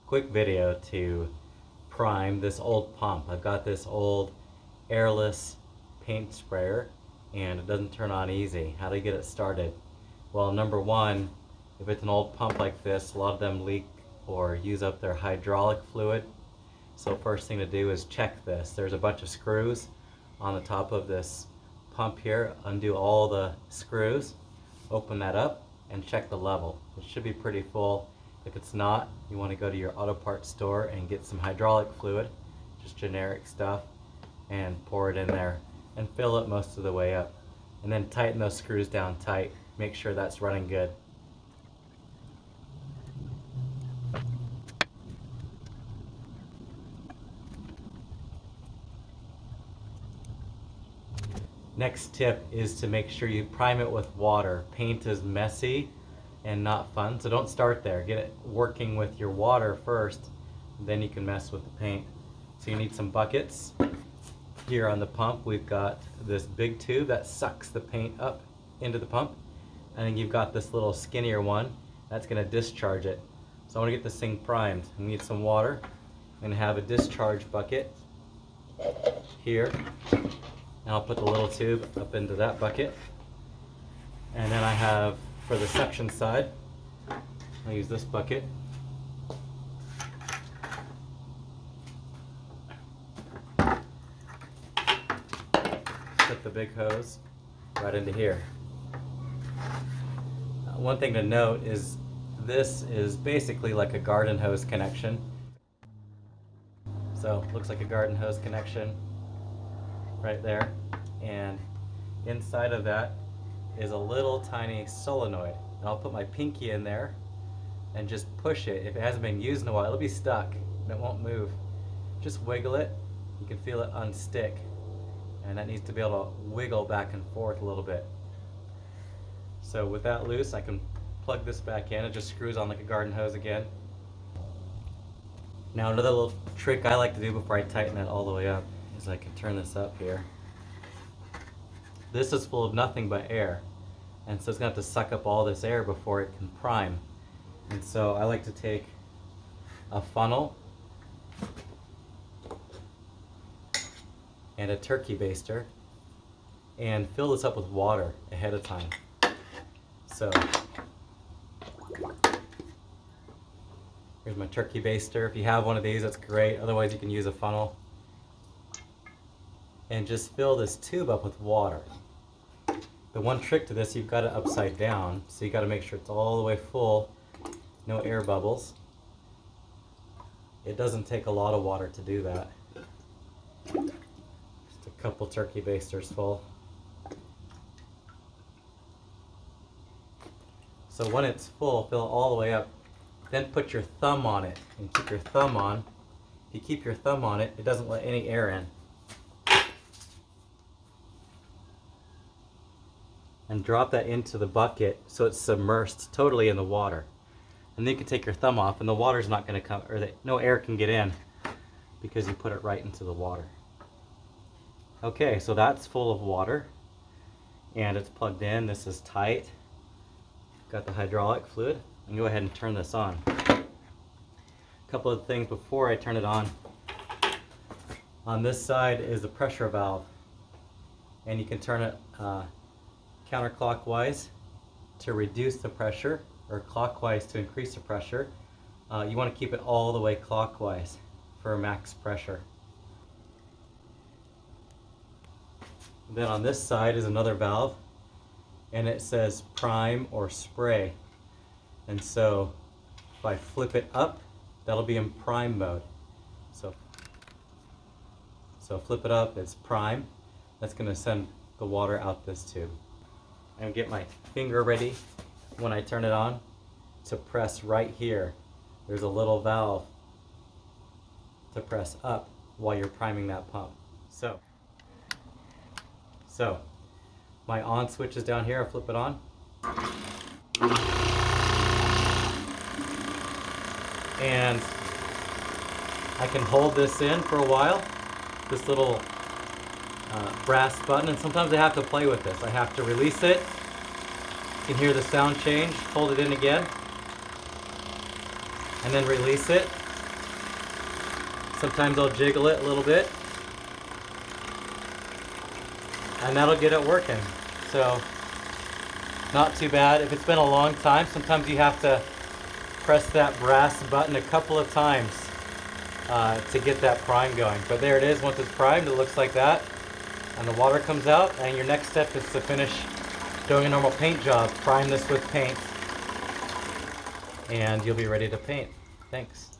quick video to prime this old pump. I've got this old airless paint sprayer and it doesn't turn on easy. How do you get it started? Well, number one, if it's an old pump like this, a lot of them leak or use up their hydraulic fluid. So first thing to do is check this. There's a bunch of screws on the top of this pump here. Undo all the screws, open that up, and check the level. It should be pretty full. If it's not, you want to go to your auto parts store and get some hydraulic fluid, just generic stuff, and pour it in there and fill it most of the way up. And then tighten those screws down tight. Make sure that's running good. Next tip is to make sure you prime it with water. Paint is messy and not fun, so don't start there. Get it working with your water first, then you can mess with the paint. So you need some buckets. Here on the pump we've got this big tube that sucks the paint up into the pump, and then you've got this little skinnier one that's going to discharge it. So I want to get this thing primed. I need some water. I'm going to have a discharge bucket here. And I'll put the little tube up into that bucket. And then I have, for the suction side, I'll use this bucket. Put the big hose right into here. One thing to note is this is basically like a garden hose connection. So looks like a garden hose connection right there, and inside of that is a little tiny solenoid. And I'll put my pinky in there and just push it. If it hasn't been used in a while, it'll be stuck and it won't move. Just wiggle it. You can feel it unstick, and that needs to be able to wiggle back and forth a little bit. So with that loose, I can plug this back in. It just screws on like a garden hose again. Now another little trick I like to do before I tighten it all the way up is I can turn this up here. This is full of nothing but air, and so it's going to have to suck up all this air before it can prime. And so I like to take a funnel and a turkey baster and fill this up with water ahead of time. So here's my turkey baster. If you have one of these, that's great. Otherwise you can use a funnel. And just fill this tube up with water. The one trick to this, you've got it upside down, so you got to make sure it's all the way full, no air bubbles. It doesn't take a lot of water to do that. Just a couple turkey basters full. So when it's full, fill it all the way up. Then put your thumb on it and keep your thumb on. If you keep your thumb on it, it doesn't let any air in. And drop that into the bucket so it's submersed totally in the water. And then you can take your thumb off and the water's not going to come, or no air can get in because you put it right into the water. Okay, so that's full of water and it's plugged in. This is tight. Got the hydraulic fluid. And go ahead and turn this on. A couple of things before I turn it on. On this side is the pressure valve, and you can turn it counterclockwise to reduce the pressure, or clockwise to increase the pressure. You want to keep it all the way clockwise for max pressure. Then on this side is another valve, and it says prime or spray. And so if I flip it up, that'll be in prime mode. So flip it up, it's prime. That's going to send the water out this tube. And get my finger ready when I turn it on to press right here. There's a little valve to press up while you're priming that pump. So my on switch is down here. I'll flip it on. And I can hold this in for a while, this little brass button, and sometimes I have to play with this. I have to release it. You can hear the sound change. Hold it in again, and then release it. Sometimes I'll jiggle it a little bit, and that'll get it working. So not too bad. If it's been a long time, sometimes you have to press that brass button a couple of times to get that prime going. But there it is. Once it's primed, it looks like that, and the water comes out, and your next step is to finish doing a normal paint job. Prime this with paint, and you'll be ready to paint. Thanks.